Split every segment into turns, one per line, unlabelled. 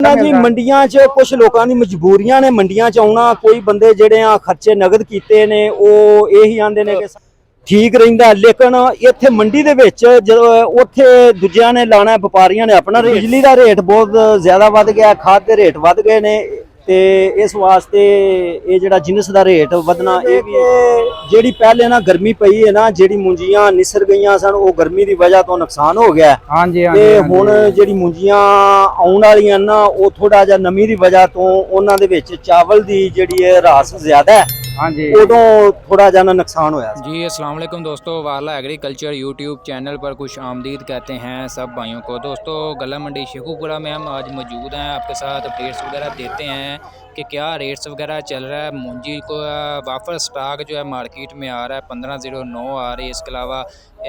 ना जी मंडियां च कुछ लोगों की मजबूरियां ने मंडियां च आना। कोई बंदे जेडे खर्चे नगद कीते ने यही आंदे ने कि ठीक रहिंदा, लेकिन इत्थे मंडी दे विच उत्थे दूजियां ने लाना, व्यापारियां ने अपना। बिजली का रेट बहुत ज्यादा वध गया, खाद के रेट वध गए ने ते इस वास्ते ये जिहड़ा जिनस का रेट वधना, ये भी जिहड़ी पहले ना गर्मी पई है ना, जिहड़ी मुंजियां निसर गईयां सन, वो गर्मी की वजह तो नुकसान हो गया।
हाँ जी हाँ
ते
जी
हुण जिहड़ी मुंजियां आउण वालियां ना, वो थोड़ा जिहा नमी की वजह तो उन्हां दे विच चावल की जिहड़ी है रास ज्यादा है,
हाँ जी
उदों थोड़ा जिहा ना नुकसान होया।
जी अस्सलाम वालेकुम दोस्तों, वाला एग्रीकल्चर यूट्यूब चैनल पर खुश आमदीद कहते हैं सब भाइयों को। दोस्तों गला मंडी शेखुपुरा में हम आज मौजूद हैं, आपके साथ अपडेट्स वगैरह देते हैं कि क्या रेट्स वगैरह चल रहा है। मूंजी को वाफर स्टॉक जो है मार्केट में आ रहा है 1509 आ रही है। इसके अलावा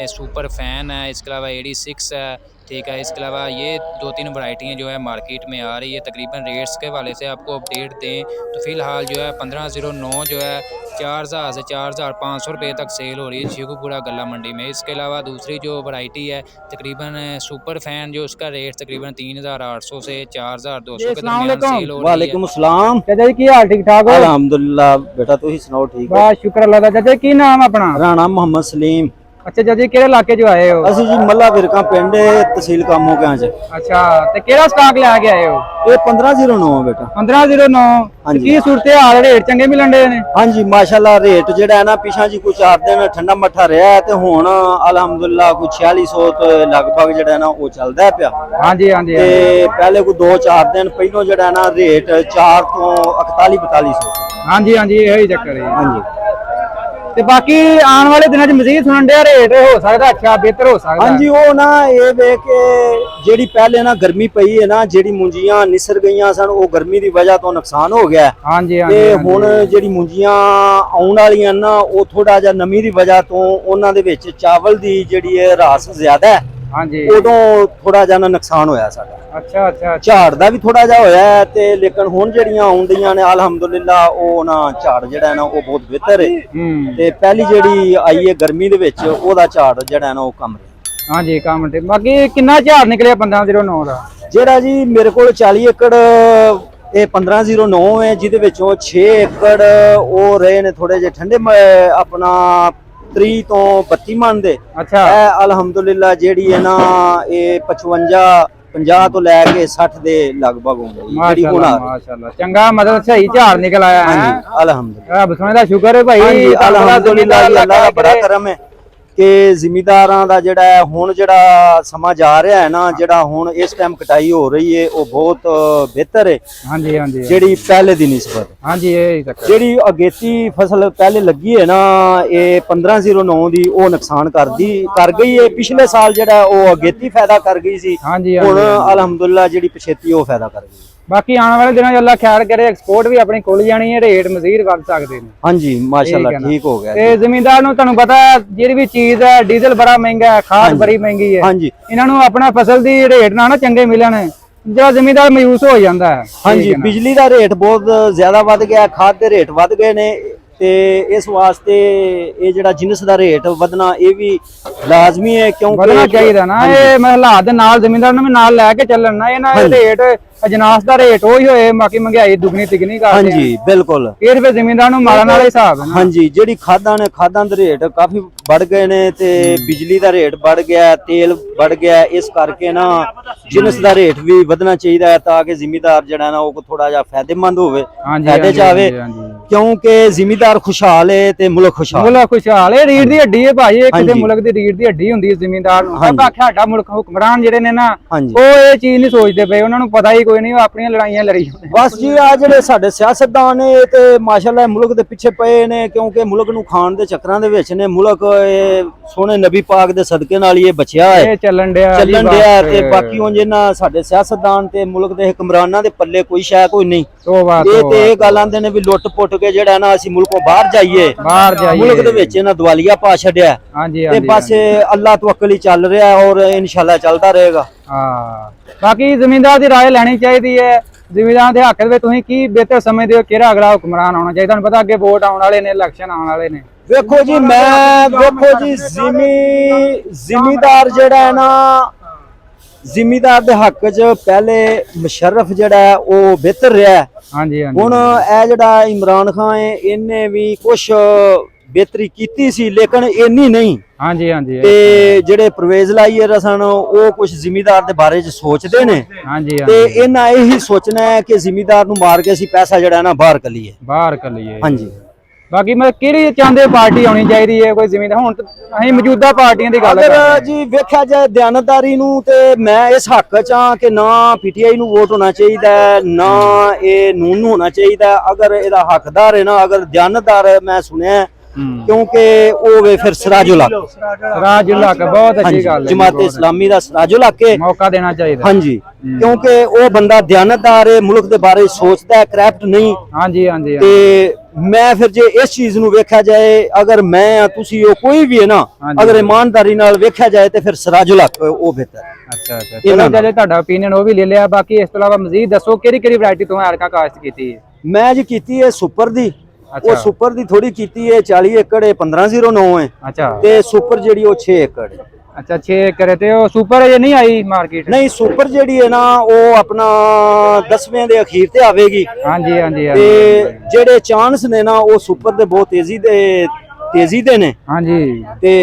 सुपर फैन है, इसके अलावा 86 है, ठीक है। इसके अलावा ये 2-3 वैरायटियाँ जो है मार्केट में आ रही है। तकरीबन रेट्स के हवाले से आपको अपडेट दें तो फ़िलहाल जो है 1509 जो है 4000 से 4500 रुपये तक सेल हो रही है शेखुपुरा गला मंडी में। इसके अलावा दूसरी जो वैरायटी है तकरीबन सुपर फैन, जो उसका रेट तकरीबन 3800 से 4200 के दरमियान सेल हो रही है।
वालेकुम अस्सलाम
चाचा जी की हाल ठीक ठाक हो?
अल्हम्दुलिल्लाह बेटा, तुसी सुनाओ ठीक हो?
बस शुक्र अल्लाह दा। चाचा की नाम अपना?
राणा मोहम्मद सलीम।
अच्छा चाचा जी किहड़े इलाके जो आए हो?
ਅਸੀਂ ਜੀ ਮੱਲਾ ਵਿਰਕਾ ਪਿੰਡ ਤਹਿਸੀਲ ਕਾਮੋ ਕਿਆਂ ਚ।
अच्छा ते केड़ा स्टॉक ले के आए हो?
ਇਹ 1509 ਬੇਟਾ।
1509
हाँ जी।
की सूरते हाल रेट चंगे मिलन दे ने?
ਹਾਂਜੀ ਮਾਸ਼ਾਅੱਲਾ ਰੇਟ ਜਿਹੜਾ ਹੈ ਨਾ ਪਿਛਾਂ ਜੀ ਕੋਈ 4 ਦਿਨ ਠੰਡਾ ਮੱਠਾ ਰਿਹਾ ਹੈ ਤੇ ਹੁਣ ਅਲਹਮਦੁਲਿਲਾ ਕੋਈ 4600 ਤੋਂ ਲਗਭਗ ਜਿਹੜਾ ਹੈ ਨਾ ਉਹ ਚੱਲਦਾ ਪਿਆ।
हाँ जी हाँ जी हाँ जी।
ਤੇ ਪਹਿਲੇ ਕੋਈ 2-4 ਦਿਨ ਪਹਿਲੋਂ ਜਿਹੜਾ ਹੈ ਨਾ ਰੇਟ 4 ਤੋਂ 41-4200।
हाँ जी हाँ जी यही चक्कर है।
ਹਾਂਜੀ
ਤੇ ਬਾਕੀ ਆਉਣ ਵਾਲੇ ਦਿਨਾਂ 'ਚ ਮਜ਼ੀਦ ਸੁਣਨ ਡਿਆ ਰੇਟ ਹੋ ਸਕਦਾ ਅੱਛਾ ਬਿਹਤਰ ਹੋ ਸਕਦਾ।
ਹਾਂਜੀ ਉਹ ਨਾ ਇਹ ਵੇ ਕਿ ਜਿਹੜੀ ਪਹਿਲੇ ਨਾ ਗਰਮੀ ਪਈ ਹੈ ਨਾ, ਜਿਹੜੀ ਮੁੰਜੀਆਂ ਨਿਸਰ ਗਈਆਂ ਸਨ, ਉਹ ਗਰਮੀ ਦੀ ਵਜ੍ਹਾ ਤੋਂ ਨੁਕਸਾਨ ਹੋ ਗਿਆ।
ਹਾਂਜੀ
ਤੇ
ਹਾਂਜੀ
ਹੁਣ ਜਿਹੜੀ ਮੁੰਜੀਆਂ ਆਉਣ ਵਾਲੀਆਂ ਨਾ, ਉਹ ਥੋੜਾ ਜਿਹਾ ਨਮੀ ਦੀ ਵਜ੍ਹਾ ਤੋਂ ਉਹਨਾਂ ਦੇ ਵਿੱਚ ਚਾਵਲ ਦੀ ਜਿਹੜੀ ਹੈ ਰਾਸ ਜ਼ਿਆਦਾ ਹੈ,
ਹਾਂਜੀ
ਉਦੋਂ ਥੋੜਾ ਜਿਹਾ ਨਾ ਨੁਕਸਾਨ ਹੋਇਆ ਸਾਡਾ।
ਅੱਛਾ ਅੱਛਾ
ਝਾੜ ਦਾ ਵੀ ਥੋੜਾ ਜਿਹਾ ਹੋਇਆ ਹੈ ਤੇ ਲੇਕਿਨ ਹੁਣ ਜਿਹੜੀਆਂ ਆਉਂਦੀਆਂ ਨੇ ਅਲਹਮਦੁਲਿਲਾ ਉਹ ਨਾ ਝਾੜ ਜਿਹੜਾ ਹੈ ਨਾ ਉਹ ਬਹੁਤ ਬਿਹਤਰ ਹੈ। ਤੇ ਪਹਿਲੀ ਜਿਹੜੀ ਆਈ ਹੈ ਗਰਮੀ ਦੇ ਵਿੱਚ, ਉਹਦਾ ਝਾੜ ਜਿਹੜਾ ਹੈ ਨਾ ਉਹ ਕਮ ਰਿਹਾ।
ਹਾਂਜੀ ਕੰਮ ਤੇ ਬਾਕੀ ਕਿੰਨਾ ਝਾੜ ਨਿਕਲਿਆ 1509 ਦਾ?
ਜਿਹੜਾ ਜੀ ਮੇਰੇ ਕੋਲ 40 ਏਕੜ ਇਹ 1509 ਹੈ, ਜਿਹਦੇ ਵਿੱਚੋਂ 6 ਏਕੜ ਉਹ ਰਹੇ ਨੇ ਥੋੜੇ ਜਿਹੇ ਠੰਡੇ ਆਪਣਾ 30 ਤੋਂ 32 ਮਣ ਦੇ।
ਅੱਛਾ
ਇਹ ਅਲਹਮਦੁਲਿਲਾ ਜਿਹੜੀ ਹੈ ਨਾ ਇਹ 50 ਤੋਂ ਲੈ ਕੇ 60 ਦੇ ਲਗਭਗ ਹੁੰਦੀ ਹੈ ਜਿਹੜੀ ਹੁਣ ਆ ਰਹੀ।
ਮਾਸ਼ਾਅੱਲਾ ਚੰਗਾ ਮਤਲਬ ਸਹੀ ਝਾੜ ਨਿਕਲ ਆਇਆ ਹੈ।
ਹਾਂਜੀ ਅਲਹਮਦੁਲਿਲਾ
ਰੱਬ ਸੋਹਣੇ ਦਾ ਸ਼ੁਕਰ ਹੈ ਭਾਈ।
ਹਾਂਜੀ ਅਲਹਮਦੁਲਿਲਾ ਜੀ, ਅੱਲਾਹ ਦਾ ਬੜਾ ਕਰਮ ਹੈ ਕਿ ਜ਼ਿਮੀਦਾਰਾਂ ਦਾ ਜਿਹੜਾ ਹੈ ਹੁਣ ਜਿਹੜਾ ਸਮਾਂ ਜਾ ਰਿਹਾ ਹੈ ਨਾ, ਜਿਹੜਾ ਹੁਣ ਇਸ ਟਾਈਮ ਕਟਾਈ ਹੋ ਰਹੀ ਹੈ, ਉਹ ਬਹੁਤ ਬਿਹਤਰ ਹੈ
ਹਾਂਜੀ ਹਾਂਜੀ
ਜਿਹੜੀ ਪਹਿਲੇ ਦੀ ਨਿਸਬਤ।
ਹਾਂਜੀ ਇਹ ਚੱਕਰ
ਜਿਹੜੀ ਅਗੇਤੀ ਫਸਲ ਪਹਿਲੇ ਲੱਗੀ ਹੈ ਨਾ, ਇਹ 1509 ਦੀ ਉਹ ਨੁਕਸਾਨ ਕਰ ਗਈ ਹੈ। ਪਿਛਲੇ ਸਾਲ ਜਿਹੜਾ ਉਹ ਅਗੇਤੀ ਫਾਇਦਾ ਕਰ ਗਈ ਸੀ,
ਹਾਂਜੀ
ਹੁਣ ਅਲਹਮਦੁਲਿਲਾ ਜਿਹੜੀ ਪਛੇਤੀ ਉਹ ਫਾਇਦਾ ਕਰ ਗਈ।
ਬਾਕੀ ਆਉਣ ਵਾਲੇ ਦਿਨਾਂ 'ਚ ਅੱਲਾ ਖੈਰ ਕਰੇ ਐਕਸਪੋਰਟ ਵੀ ਆਪਣੀ ਖੁੱਲ ਜਾਣੀ ਹੈ, ਰੇਟ ਮਜ਼ੀਦ ਵੱਧ ਸਕਦੇ ਨੇ।
ਹਾਂਜੀ ਮਾਸ਼ਾਅੱਲਾ ਠੀਕ ਹੋ ਗਿਆ।
ਤੇ ਜ਼ਿਮੀਂਦਾਰ ਨੂੰ ਤੁਹਾਨੂੰ ਪਤਾ ਜਿਹੜੀ ਵੀ ਚੀਜ਼ ਹੈ, ਡੀਜ਼ਲ ਬੜਾ ਮਹਿੰਗਾ ਹੈ, ਖਾਦ ਬੜੀ ਮਹਿੰਗੀ ਹੈ।
ਹਾਂਜੀ
ਇਹਨਾਂ ਨੂੰ ਆਪਣਾ ਫਸਲ ਦੀ ਰੇਟ ਨਾ ਚੰਗੇ ਮਿਲਣ, ਜਿਹੜਾ ਜ਼ਿਮੀਂਦਾਰ ਮਾਯੂਸ ਹੋ ਜਾਂਦਾ ਹੈ।
ਹਾਂਜੀ ਬਿਜਲੀ ਦਾ ਰੇਟ ਬਹੁਤ ਜ਼ਿਆਦਾ ਵੱਧ ਗਿਆ, ਖਾਦ ਦੇ ਰੇਟ ਵੱਧ ਗਏ ਨੇ ਤੇ ਇਸ ਵਾਸਤੇ ਇਹ ਜਿਹੜਾ ਜਿਨਸ ਦਾ ਰੇਟ ਵਧਣਾ ਇਹ ਵੀ ਲਾਜ਼ਮੀ ਹੈ, ਕਿਉਂਕਿ
ਵਧਣਾ ਚਾਹੀਦਾ ਨਾ। ਇਹ ਮੈਂ ਹਾਲਾਤ ਦੇ ਨਾਲ ਜ਼ਿਮੀਂਦਾਰ ਨੂੰ ਵੀ ਨਾਲ ਲੈ ਕੇ ਚੱਲਣ ਨਾ, ਇਹਨਾਂ ਦੇ ਰੇਟ ਅਜਨਾਸ ਦਾ ਰੇਟ ਉਹੀ ਹੋਏ, ਬਾਕੀ ਮਹਿੰਗਾਈ ਦੁਗਣੀ ਤਿਗਣੀ ਕਰਦੇ।
ਹਾਂਜੀ ਬਿਲਕੁਲ
ਇਹ ਰੁਪਏ ਜ਼ਿਮੀਂਦਾਰ ਨੂੰ ਮਾਰਨ ਵਾਲੇ ਹਿਸਾਬ ਹੈ ਨਾ।
ਹਾਂਜੀ ਜਿਹੜੀ ਖਾਦਾਂ ਦੇ ਰੇਟ ਕਾਫੀ ਵੱਧ ਗਏ ਨੇ ਤੇ ਬਿਜਲੀ ਦਾ ਰੇਟ ਵੱਧ ਗਿਆ, ਤੇਲ ਵੱਧ ਗਿਆ। ਇਸ ਕਰਕੇ ਨਾ ਜਿਨਸ ਦਾ ਰੇਟ ਵੀ ਵਧਣਾ ਚਾਹੀਦਾ ਹੈ ਤਾਂ ਕਿ ਜ਼ਿਮੀਂਦਾਰ ਜਿਹੜਾ ਨਾ ਉਹ ਥੋੜਾ ਜਿਹਾ ਫਾਇਦੇਮੰਦ ਹੋਵੇ, ਫਾਇਦੇ ਚ ਆਵੇ, ਕਿਉਂਕਿ ਜ਼ਿਮੀਂਦਾਰ ਖੁਸ਼ਹਾਲ ਹੈ ਤੇ ਮੁਲਕ ਖੁਸ਼ਹਾਲ।
ਮੁਲਕ ਖੁਸ਼ਹਾਲ ਹੈ, ਰੀੜ ਦੀ ਹੱਡੀ ਹੈ ਭਾਈ, ਇਹ ਕਿਸੇ ਮੁਲਕ ਦੀ ਰੀੜ ਦੀ ਹੱਡੀ ਹੁੰਦੀ ਹੈ ਜ਼ਿਮੀਂਦਾਰ ਨੂੰ। ਸਾਡਾ ਮੁਲਕ ਹੁਕਮਰਾਨ ਜਿਹੜੇ ਨੇ ਨਾ, ਉਹ ਇਹ ਚੀਜ਼ ਨਹੀਂ ਸੋਚਦੇ ਪਏ, ਉਹਨਾਂ ਨੂੰ ਪਤਾ ਹੀ ਕੋਈ ਨਹੀਂ, ਉਹ ਆਪਣੀਆਂ ਲੜਾਈਆਂ ਲੜੀ ਜਾਂਦੇ।
ਬਸ ਜੀ ਆ ਜਿਹੜੇ ਸਾਡੇ ਸਿਆਸਤਦਾਨ ਨੇ ਤੇ ਮਾਸ਼ਾਅੱਲਾ ਮੁਲਕ ਦੇ ਪਿੱਛੇ ਪਏ ਨੇ, ਕਿਉਂਕਿ ਮੁਲਕ ਨੂੰ ਖਾਣ ਦੇ ਚੱਕਰਾਂ ਦੇ ਵਿੱਚ ਨੇ। ਮੁਲਕ ਇਹ ਸੋਹਣੇ ਨਬੀ ਪਾਕ ਦੇ ਸਦਕੇ ਨਾਲ ਹੀ ਇਹ ਬਚਿਆ ਹੈ,
ਇਹ ਚੱਲਣ ਡਿਆ
ਤੇ ਬਾਕੀ ਉਂਝ ਇਹਨਾਂ ਸਾਡੇ ਸਿਆਸਤਦਾਨ ਤੇ ਮੁਲਕ ਦੇ ਹੁਕਮਰਾਨਾਂ ਦੇ ਪੱਲੇ ਕੋਈ ਸ਼ੈ ਕੋਈ ਨਹੀਂ। ਇਹ ਤੇ ਇਹ ਗੱਲ ਆਂਦੇ ਨੇ ਵੀ ਲੁੱਟ ਪੁੱਟ ਕੇ ਜਿਹੜਾ ਨਾ ਅਸੀਂ ਮੁਲਕੋਂ ਬਾਹਰ ਜਾਈਏ, ਮੁਲਕ ਦੇ ਵਿੱਚ ਇਹਨਾਂ ਦਵਾਲੀਆ ਪਾ ਛੱਡਿਆ ਤੇ ਬਸ ਅੱਲਾਹ ਤਵੱਕਲ ਹੀ ਚੱਲ ਰਿਹਾ ਔਰ ਇਨਸ਼ਾਅੱਲਾ ਚੱਲਦਾ ਰਹੇਗਾ।
ਹਾਂ ਬਾਕੀ ਜ਼ਿਮੀਂਦਾਰ ਦੀ ਰਾਏ ਲੈਣੀ ਚਾਹੀਦੀ ਹੈ। ਜ਼ਿਮੀਂਦਾਰ ਦੇ ਹੱਕ ਵਿੱਚ ਤੁਸੀਂ ਕੀ ਬਿਹਤਰ ਸਮਝਦੇ ਹੋ, ਕਿਹੜਾ ਅਗਲਾ ਹੁਕਮਰਾਨ ਆਉਣਾ ਚਾਹੀਦਾ? ਤੁਹਾਨੂੰ ਪਤਾ ਅੱਗੇ ਵੋਟ ਆਉਣ ਵਾਲੇ ਨੇ, ਇਲੈਕਸ਼ਨ ਆਉਣ ਵਾਲੇ ਨੇ।
ਵੇਖੋ ਜੀ ਜ਼ਿਮੀਦਾਰ ਜਿਹੜਾ ਹੈ ਨਾ ਜ਼ਿਮੀਦਾਰ ਦੇ ਹੱਕ 'ਚ ਪਹਿਲੇ ਮੁਸ਼ਰਫ ਜਿਹੜਾ ਹੈ ਉਹ ਬਿਹਤਰ ਰਿਹਾ ਹੈ।
ਹਾਂਜੀ ਹਾਂਜੀ
ਹੁਣ ਇਹ ਜਿਹੜਾ ਇਮਰਾਨ ਖਾਨ ਹੈ ਇਹਨੇ ਵੀ ਕੁਛ ਬਿਹਤਰੀ ਕੀਤੀ ਸੀ ਲੇਕਿਨ ਇੰਨੀ ਨਹੀਂ।
ਹਾਂਜੀ ਹਾਂਜੀ
ਤੇ ਜਿਹੜੇ ਪਰਵੇਜ਼ ਲਾਈਏ ਸਨ ਉਹ ਕੁਝ ਜ਼ਿਮੀਦਾਰ ਦੇ ਬਾਰੇ 'ਚ ਸੋਚਦੇ ਨੇ
ਹਾਂਜੀ
ਤੇ ਇਹਨਾਂ ਇਹੀ ਸੋਚਣਾ ਹੈ ਕਿ ਜ਼ਿਮੀਦਾਰ ਨੂੰ ਮਾਰ ਕੇ ਅਸੀਂ ਪੈਸਾ ਜਿਹੜਾ ਨਾ ਬਾਹਰ ਕੱਢੀਏ।
ਬਾਹਰ ਕੱਲੀਏ।
ਹਾਂਜੀ
ਬਾਕੀ ਮੈਂ ਕਿਹੜੀ ਚਾਹੁੰਦੇ ਪਾਰਟੀ ਆਉਣੀ ਚਾਹੀਦੀ ਹੈ ਕੋਈ ਜ਼ਿਮੀਂਦਾਰ ਹੁਣ ਅਸੀਂ ਮੌਜੂਦਾ ਪਾਰਟੀਆਂ ਦੀ ਗੱਲ ਕਰ ਰਹੇ
ਅਗਰ
ਹਾਂ।
ਜੀ ਵੇਖਿਆ ਜਾਏ ਦਿਆਨਤਦਾਰੀ ਨੂੰ ਤੇ ਮੈਂ ਇਸ ਹੱਕ 'ਚ ਹਾਂ ਕਿ ਨਾ ਪੀਟੀਆਈ ਨੂੰ ਵੋਟ ਹੋਣਾ ਚਾਹੀਦਾ ਨਾ ਇਹ ਨੂਨ ਨੂੰ ਹੋਣਾ ਚਾਹੀਦਾ। ਅਗਰ ਇਹਦਾ ਹੱਕਦਾਰ ਹੈ ਨਾ ਅਗਰ ਦਿਆਨਤਦਾਰ ਹੈ ਮੈਂ ਸੁਣਿਆ ਕਿਉਂਕਿ ਉਹ ਵੇ ਫਿਰ ਸਿਰਾਜੁਲ ਹਕ
ਸਿਰਾਜੁਲ ਹਕ ਬਹੁਤ ਅੱਛੀ ਗੱਲ ਹੈ।
ਜਮਾਤ ਇਸਲਾਮੀ ਦਾ ਸਿਰਾਜੁਲ ਹਕ ਹੈ।
ਮੌਕਾ ਦੇਣਾ ਚਾਹੀਦਾ।
ਹਾਂਜੀ ਕਿਉਂਕਿ ਉਹ ਬੰਦਾ ਦਿਆਨਤਦਾਰ ਹੈ ਮੁਲਕ ਦੇ ਬਾਰੇ ਸੋਚਦਾ ਹੈ ਕਰਪਟ ਨਹੀਂ।
ਹਾਂਜੀ ਹਾਂਜੀ
ਤੇ ਮੈਂ ਫਿਰ ਜੇ ਇਸ ਚੀਜ਼ ਨੂੰ ਵੇਖਿਆ ਜਾਏ ਅਗਰ ਮੈਂ ਤੁਸੀਂ ਉਹ ਕੋਈ ਵੀ ਹੈ ਨਾ ਅਗਰ ਇਮਾਨਦਾਰੀ ਨਾਲ ਵੇਖਿਆ ਜਾਏ ਤੇ ਫਿਰ ਸਿਰਾਜੁਲ ਹਕ ਉਹ ਬਿਹਤਰ ਹੈ।
ਅੱਛਾ ਅੱਛਾ ਚਲੋ ਜਿਹੜੇ ਤੁਹਾਡਾ ਓਪੀਨੀਅਨ ਉਹ ਵੀ ਲੈ ਲਿਆ। ਬਾਕੀ ਇਸ ਤੋਂ ਇਲਾਵਾ ਮਜ਼ੀਦ ਦੱਸੋ ਕਿਹੜੀ ਕਿਹੜੀ ਵੈਰਾਈਟੀ ਤੋਂ ਐਰਕਾ ਕਾਸ਼ਤ ਕੀਤੀ ਹੈ।
ਮੈਂ ਜੀ ਕੀਤੀ ਹੈ ਸੁਪਰ ਦੀ। ਉਹ ਸੁਪਰ ਦੀ ਥੋੜੀ ਕੀਤੀ ਹੈ 40 ਏਕੜ 1509 ਹੈ।
ਅੱਛਾ
ਤੇ ਸੁਪਰ ਜਿਹੜੀ ਉਹ 6 ਏਕੜ ਹੈ।
ਅੱਛਾ 6 ਏਕੜ ਤੇ ਉਹ ਸੁਪਰ ਅਜੇ ਨਹੀਂ ਆਈ ਮਾਰਕੀਟ।
ਨਹੀਂ ਸੁਪਰ ਜਿਹੜੀ ਹੈ ਨਾ ਉਹ ਆਪਣਾ 10ਵੇਂ ਦੇ ਅਖੀਰ ਤੇ ਆਵੇਗੀ।
ਹਾਂਜੀ ਹਾਂਜੀ
ਤੇ ਜਿਹੜੇ ਚਾਂਸ ਨੇ ਨਾ ਉਹ ਸੁਪਰ ਦੇ ਬਹੁਤ ਤੇਜ਼ੀ ਦੇ ਨੇ।
ਹਾਂਜੀ
ਤੇ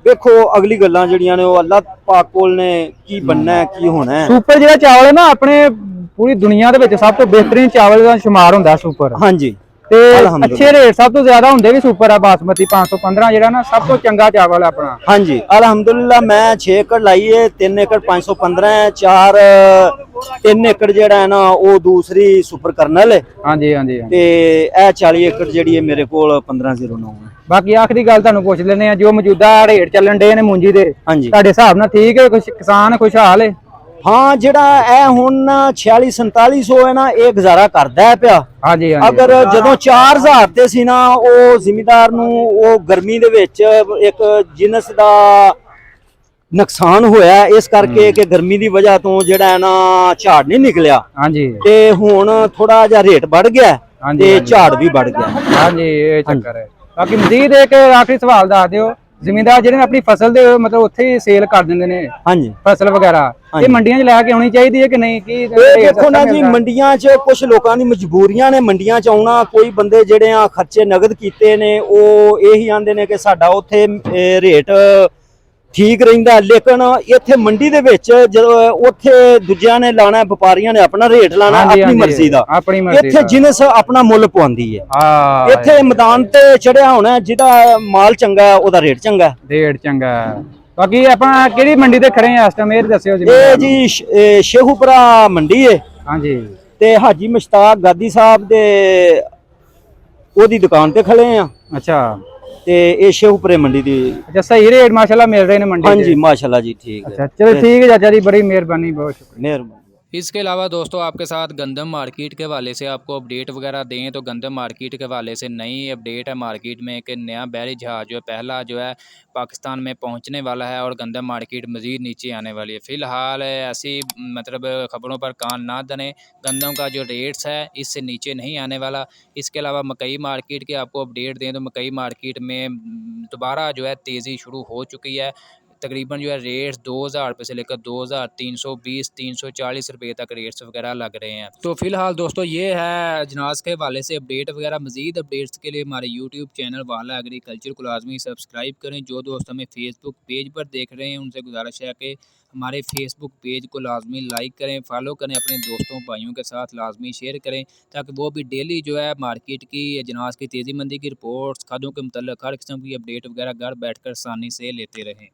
ਵੇਖੋ ਅਗਲੀ ਗੱਲਾਂ ਜਿਹੜੀਆਂ ਨੇ ਉਹ ਅੱਲਾਹ ਪਾਕ ਕੋਲ ਨੇ ਕੀ ਬਣਨਾ ਹੈ ਕੀ ਹੋਣਾ ਹੈ।
ਸੁਪਰ ਜਿਹੜਾ ਚਾਵਲ ਹੈ ਨਾ ਆਪਣੇ ਪੂਰੀ ਦੁਨੀਆ ਦੇ ਵਿੱਚ ਸਭ ਤੋਂ ਬਿਹਤਰੀਨ ਚਾਵਲ ਦਾ ਸ਼ੁਮਾਰ ਹੁੰਦਾ ਸੁਪਰ।
ਹਾਂਜੀ
ਤੇ ਅੱਛੇ ਰੇਟ ਸਭ ਤੋਂ ਜ਼ਿਆਦਾ ਹੁੰਦੇ ਵੀ ਸੁਪਰ ਆ ਬਾਸਮਤੀ 515 ਜਿਹੜਾ ਨਾ ਸਭ ਤੋਂ ਚੰਗਾ ਚਾਵਲ ਹੈ ਆਪਣਾ।
ਹਾਂਜੀ ਅਲਹਮਦੁਲਿਲਾ ਮੈਂ 6 ਏਕੜ ਲਾਈ ਹੈ 3 ਏਕੜ 515 ਹੈ 3 ਏਕੜ ਜਿਹੜਾ ਹੈ ਨਾ ਉਹ ਦੂਸਰੀ ਸੁਪਰ ਕਰਨਲ ਹੈ।
ਹਾਂਜੀ ਹਾਂਜੀ
ਤੇ ਇਹ 40 ਏਕੜ ਜਿਹੜੀ ਹੈ ਮੇਰੇ ਕੋਲ 1509 ਹੈ।
ਬਾਕੀ ਆਖਰੀ ਗੱਲ ਤੁਹਾਨੂੰ ਪੁੱਛ ਲੈਂਦੇ ਆ ਜੋ ਮੌਜੂਦਾ ਰੇਟ ਚੱਲਣ ਡੇ ਨੇ ਮੂੰਜੀ ਦੇ
ਹਾਂਜੀ
ਤੁਹਾਡੇ ਹਿਸਾਬ ਨਾਲ ਠੀਕ ਹੈ ਕੁਝ ਕਿਸਾਨ ਖੁਸ਼ਹਾਲ ਹੈ।
ਹਾਂ ਜਿਹੜਾ ਇਹ ਹੁਣ 46-4700 ਹੈ ਨਾ ਇਹ ਗੁਜ਼ਾਰਾ ਕਰਦਾ ਹੈ ਪਿਆ।
ਹਾਂਜੀ ਹਾਂਜੀ
ਅਗਰ ਜਦੋਂ 4000 ਤੇ ਸੀ ਨਾ ਉਹ ਜ਼ਿਮੀਦਾਰ ਨੂੰ ਉਹ ਗਰਮੀ ਦੇ ਵਿੱਚ ਇੱਕ ਜਿਨਸ ਦਾ ਨੁਕਸਾਨ ਹੋਇਆ ਇਸ ਕਰਕੇ ਕਿ ਗਰਮੀ ਦੀ ਵਜ੍ਹਾ ਤੋਂ ਜਿਹੜਾ ਹੈ ਨਾ ਝਾੜ ਨਹੀਂ ਨਿਕਲਿਆ।
ਹਾਂਜੀ
ਤੇ ਹੁਣ ਥੋੜਾ ਜਿਹਾ ਰੇਟ ਵੱਧ ਗਿਆ ਤੇ ਝਾੜ ਵੀ ਵੱਧ ਗਿਆ।
ਹਾਂਜੀ ਇਹ ਚੱਕਰ ਹੈ। ਬਾਕੀ ਮਜ਼ੀਦ ਇੱਕ ਆਖਰੀ ਸਵਾਲ ਦੱਸ ਦਿਓ ਜ਼ਿਮੀਂਦਾਰ ਜਿਹੜੇ ਨੇ ਆਪਣੀ ਫਸਲ ਦੇ ਮਤਲਬ ਉੱਥੇ ਹੀ ਸੇਲ ਕਰ ਦਿੰਦੇ ਨੇ
ਹਾਂਜੀ
ਫਸਲ ਵਗੈਰਾ ਇਹ ਮੰਡੀਆਂ 'ਚ ਲੈ ਕੇ ਆਉਣੀ ਚਾਹੀਦੀ ਹੈ ਕਿ ਨਹੀਂ ਕੀ
ਇਹ ਦੇਖੋ ਨਾ ਜੀ ਮੰਡੀਆਂ 'ਚ ਕੁਝ ਲੋਕਾਂ ਦੀ ਮਜਬੂਰੀਆਂ ਨੇ ਮੰਡੀਆਂ 'ਚ ਆਉਣਾ। ਕੋਈ ਬੰਦੇ ਜਿਹੜੇ ਆ ਖਰਚੇ ਨਗਦ ਕੀਤੇ ਨੇ ਉਹ ਇਹੀ ਆਂਦੇ ਨੇ ਕਿ ਸਾਡਾ ਉੱਥੇ ਰੇਟ ਠੀਕ ਰਹਿੰਦਾ ਲੇਕਿਨ ਇੱਥੇ ਮੰਡੀ ਦੇ ਵਿੱਚ ਜਦੋਂ ਉੱਥੇ ਦੂਜਿਆਂ ਨੇ ਲਾਣਾ ਵਪਾਰੀਆਂ ਨੇ ਆਪਣਾ ਰੇਟ ਲਾਣਾ ਆਪਣੀ ਮਰਜ਼ੀ ਦਾ। ਇੱਥੇ ਜਿਨਸ ਆਪਣਾ ਮੁੱਲ ਪਵਾਉਂਦੀ ਹੈ। ਇੱਥੇ ਮੈਦਾਨ ਤੇ ਚੜਿਆ ਹੋਣਾ ਜਿਹਦਾ ਮਾਲ ਚੰਗਾ ਉਹਦਾ ਰੇਟ ਚੰਗਾ।
ਬਾਕੀ ਆਪਾਂ ਕਿਹੜੀ ਮੰਡੀ ਤੇ ਖੜੇ ਆ ਇਸ ਟਾਈਮ ਇਹ ਦੱਸਿਓ ਜੀ।
ਇਹ ਜੀ ਸ਼ੇਖੂਪੁਰਾ ਮੰਡੀ ਹੈ।
ਹਾਂਜੀ
ਤੇ ਹਾਜੀ ਮੁਸ਼ਤਾਕ ਗਾਦੀ ਸਾਹਿਬ ਦੇ ਉਹਦੀ ਦੁਕਾਨ ਤੇ ਖੜੇ ਆ।
ਅੱਛਾ
ਤੇ ਇਹ ਸ਼ੇਖੂਪੁਰੇ ਮੰਡੀ ਦੀ।
ਅੱਛਾ ਸਹੀ ਰੇਟ ਮਾਸ਼ਾਅੱਲਾ ਮਿਲ ਰਹੇ ਨੇ मंडी।
हाँ जी माशाल्लाह जी ठीक है।
अच्छा चलो ठीक है चाचा जी बड़ी मेहरबानी बहुत शुक्रिया
मेहरबानी।
इसके अलावा दोस्तों आपके साथ गंदम मार्केट के हवाले से आपको अपडेट वगैरह दें तो गंदम मार्केट के हवाले से नई अपडेट है मार्केट में कि नया बहरी जहाज़ जो है पहला जो है पाकिस्तान में पहुंचने वाला है और गंदम मार्केट मज़ीद नीचे आने वाली है। फ़िलहाल ऐसी मतलब ख़बरों पर कान ना धरें। गंदम का जो रेट्स है इससे नीचे नहीं आने वाला। इसके अलावा मकई मार्केट की आपको अपडेट दें तो मकई मार्केट में दोबारा जो है तेज़ी शुरू हो चुकी है। तकरीबन जो है रेट्स 2000 रुपये से लेकर 2320 340 रुपये तक रेट्स वगैरह लग रहे हैं। तो फिलहाल दोस्तों ये है अजनास के हवाले से अपडेट वगैरह। मज़ीद अपडेट्स के लिए हमारे यूट्यूब चैनल वाला एग्रीकल्चर को लाजमी सब्सक्राइब करें। जो दोस्त हमें फेसबुक पेज पर देख रहे हैं उनसे गुजारिश है कि हमारे फेसबुक पेज को लाजमी लाइक करें, फॉलो करें, अपने दोस्तों भाइयों के साथ लाजमी शेयर करें ताकि वो भी डेली जो है मार्केट की अजनास की तेज़ी मंदी की रिपोर्ट्स खादों के मतलब हर किस्म की अपडेट वगैरह घर बैठ कर आसानी से लेते रहें।